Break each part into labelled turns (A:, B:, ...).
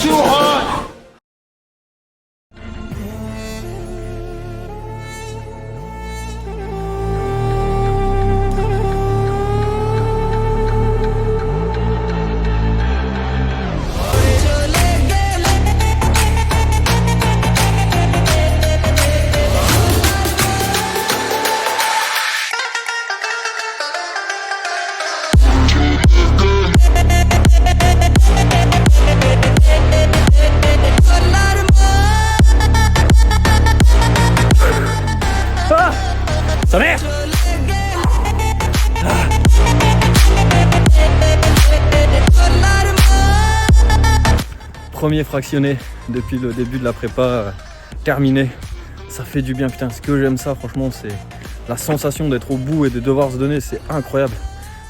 A: too hot.
B: Sa mère! Premier fractionné depuis le début de la prépa, terminé. Ça fait du bien, putain, ce que j'aime ça, franchement, c'est la sensation d'être au bout et de devoir se donner, c'est incroyable.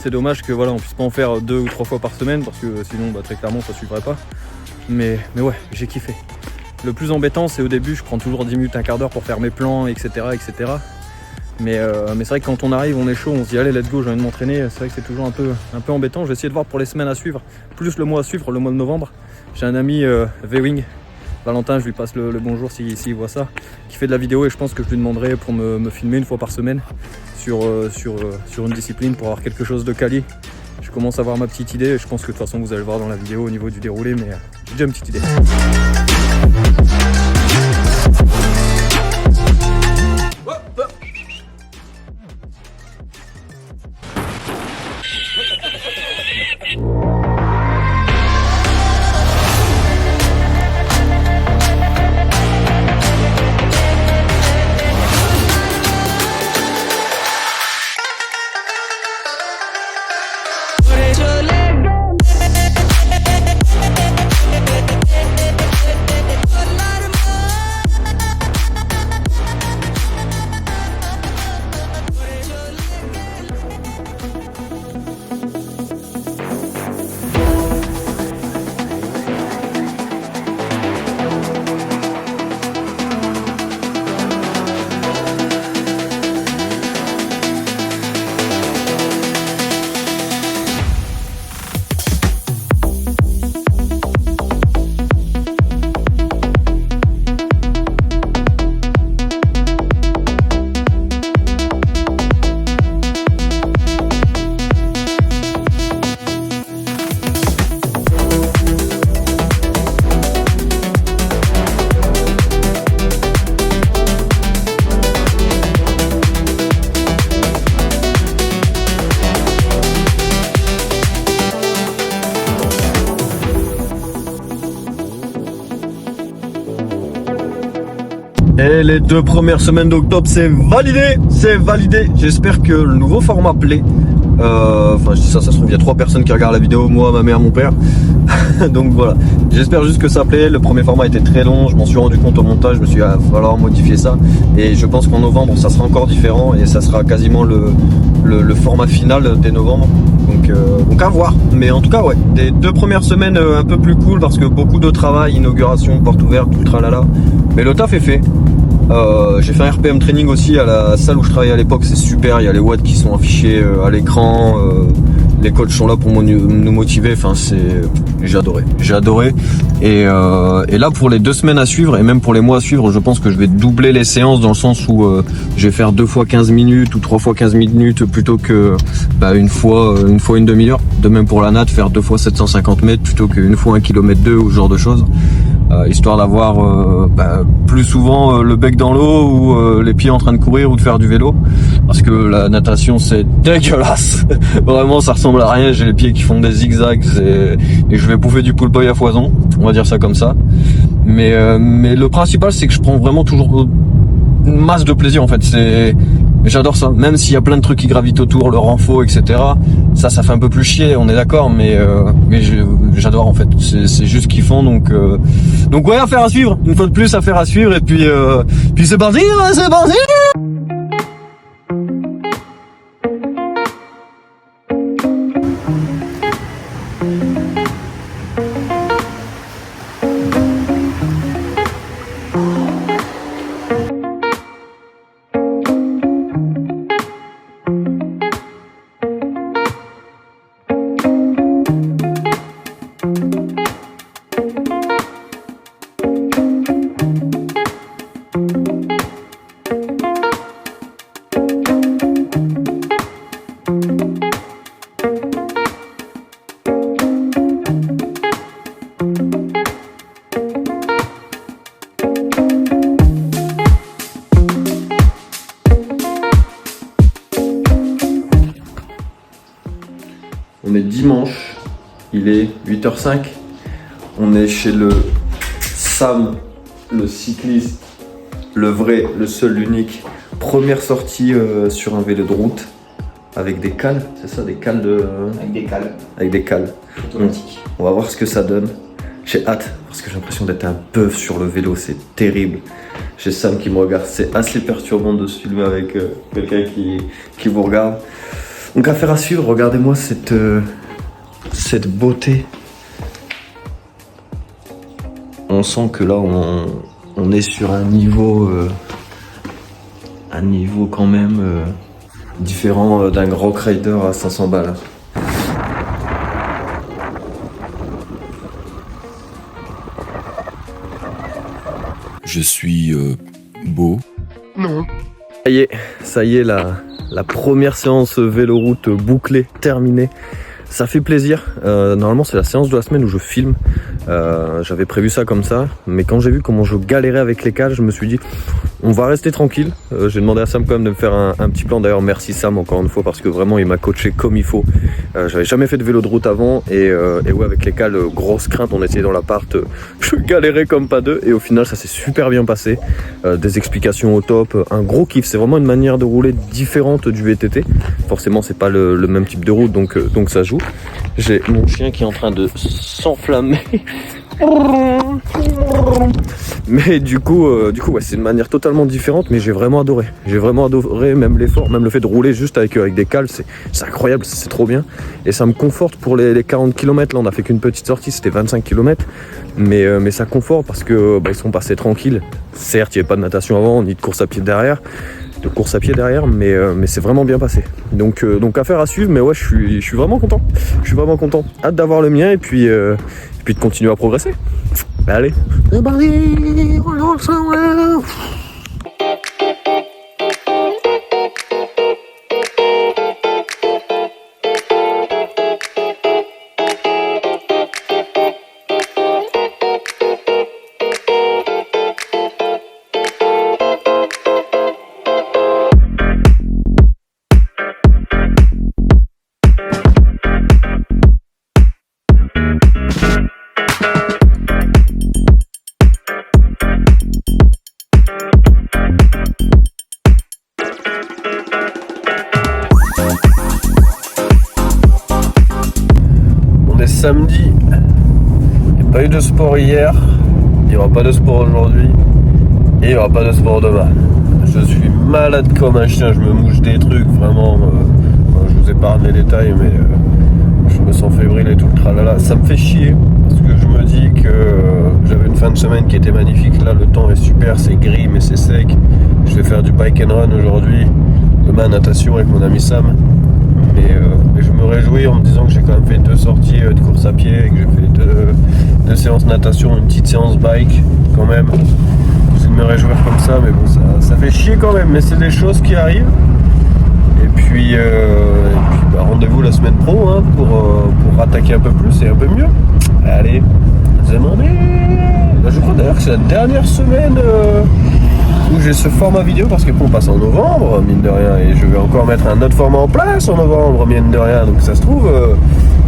B: C'est dommage que voilà, on puisse pas en faire 2 ou 3 fois par semaine parce que sinon très clairement ça suivrait pas. Mais ouais, j'ai kiffé. Le plus embêtant, c'est au début, je prends toujours 10 minutes, un quart d'heure pour faire mes plans, etc. Mais c'est vrai que quand on arrive, on est chaud, on se dit allez let's go, j'ai envie de m'entraîner. C'est vrai que c'est toujours un peu embêtant. Je vais essayer de voir pour les semaines à suivre, plus le mois à suivre, le mois de novembre. J'ai un ami V-Wing, Valentin, je lui passe le bonjour s'il voit ça, qui fait de la vidéo et je pense que je lui demanderai pour me filmer une fois par semaine sur une discipline pour avoir quelque chose de quali. Je commence à avoir ma petite idée et je pense que de toute façon vous allez le voir dans la vidéo au niveau du déroulé, mais j'ai déjà une petite idée.
C: Et les 2 premières semaines d'octobre, c'est validé, J'espère que le nouveau format plaît. Enfin, je dis ça se trouve, il y a 3 personnes qui regardent la vidéo, moi, ma mère, mon père. Donc voilà, j'espère juste que ça plaît. Le premier format était très long, je m'en suis rendu compte au montage, je me suis dit, il va falloir modifier ça. Et je pense qu'en novembre, ça sera encore différent et ça sera quasiment le format final dès novembre. Donc à voir. Mais en tout cas, ouais, des 2 premières semaines un peu plus cool parce que beaucoup de travail, inauguration, porte ouverte, tout le tralala. Mais le taf est fait. J'ai fait un RPM training aussi à la salle où je travaillais à l'époque, c'est super, il y a les watts qui sont affichés à l'écran, les coachs sont là pour nous motiver, enfin j'ai adoré. Et là pour les 2 semaines à suivre et même pour les mois à suivre, je pense que je vais doubler les séances dans le sens où je vais faire 2 fois 15 minutes ou 3 fois 15 minutes plutôt que une fois une demi-heure. De même pour la natte, faire 2 fois 750 mètres plutôt qu'une fois 1,2 km ou ce genre de choses. Histoire d'avoir plus souvent le bec dans l'eau ou les pieds en train de courir ou de faire du vélo, parce que la natation c'est dégueulasse. Vraiment ça ressemble à rien, j'ai les pieds qui font des zigzags et je vais bouffer du pool boy à foison, on va dire ça comme ça. Mais le principal c'est que je prends vraiment toujours une masse de plaisir en fait. J'adore ça, même s'il y a plein de trucs qui gravitent autour, le renfort, etc. Ça fait un peu plus chier, on est d'accord, mais j'adore en fait. C'est juste kiffant, donc ouais, affaire à suivre. Une fois de plus, affaire à suivre, et puis c'est parti, c'est parti.
B: On est dimanche, il est 8h05. On est chez le Sam, le cycliste, le vrai, le seul, l'unique. Première sortie sur un vélo de route avec des cales, c'est ça, des cales de...
A: Avec des cales.
B: Avec des cales.
A: Automatiques.
B: On va voir ce que ça donne. J'ai hâte parce que j'ai l'impression d'être un bœuf sur le vélo, c'est terrible. J'ai Sam qui me regarde, c'est assez perturbant de se filmer avec quelqu'un qui vous regarde. Donc affaire à suivre, regardez-moi cette beauté. On sent que là on est sur un niveau quand même différent d'un Rock Rider à 500 balles.
D: Je suis beau.
A: Non.
B: Ça y est, la première séance véloroute bouclée, terminée. Ça fait plaisir. Normalement, c'est la séance de la semaine où je filme. J'avais prévu ça comme ça, mais quand j'ai vu comment je galérais avec les cales, je me suis dit on va rester tranquille. J'ai demandé à Sam quand même de me faire un petit plan. D'ailleurs, merci Sam encore une fois parce que vraiment il m'a coaché comme il faut. J'avais jamais fait de vélo de route avant et ouais, avec les cales, grosse crainte. On essayait dans l'appart, je galérais comme pas deux et au final ça s'est super bien passé. Des explications au top, un gros kiff. C'est vraiment une manière de rouler différente du VTT. Forcément, c'est pas le même type de route, donc ça joue. J'ai mon chien qui est en train de s'enflammer. Mais du coup ouais, c'est une manière totalement différente, mais j'ai vraiment adoré. J'ai vraiment adoré même l'effort, même le fait de rouler juste avec des cales, c'est incroyable, c'est trop bien. Et ça me conforte pour les 40 km. Là, on a fait qu'une petite sortie, c'était 25 km. Mais ça conforte parce que ils sont passés tranquilles. Certes, il n'y avait pas de natation avant, ni de course à pied derrière. Mais c'est vraiment bien passé. Donc affaire à suivre, mais ouais, je suis vraiment content. Je suis vraiment content. Hâte d'avoir le mien et puis de continuer à progresser. Allez. Samedi, il n'y a pas eu de sport hier, il n'y aura pas de sport aujourd'hui et il n'y aura pas de sport demain. Je suis malade comme un chien, je me mouche des trucs vraiment, je vous épargne les détails, mais je me sens fébrile et tout le tralala. Ça me fait chier parce que je me dis que j'avais une fin de semaine qui était magnifique. Là, le temps est super, c'est gris mais c'est sec. Je vais faire du bike and run aujourd'hui, demain natation avec mon ami Sam. Et je me réjouis en me disant que j'ai quand même fait 2 sorties de course à pied et que j'ai fait 2 séances natation, une petite séance bike quand même. Je vais me réjouir comme ça, mais bon, ça fait chier quand même, mais c'est des choses qui arrivent. Et puis rendez-vous la semaine pro hein, pour attaquer un peu plus et un peu mieux. Allez, c'est mon nez. Là, je crois d'ailleurs que c'est la dernière semaine où j'ai ce format vidéo parce que on passe en novembre, mine de rien, et je vais encore mettre un autre format en place en novembre, mine de rien. Donc ça se trouve,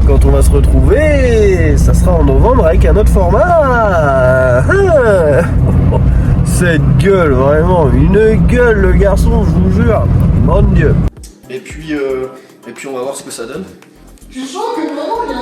B: quand on va se retrouver, ça sera en novembre avec un autre format. Cette gueule, vraiment, une gueule le garçon, je vous jure, mon Dieu. Et puis on va voir ce que ça donne.
A: Je sens que vraiment il y a...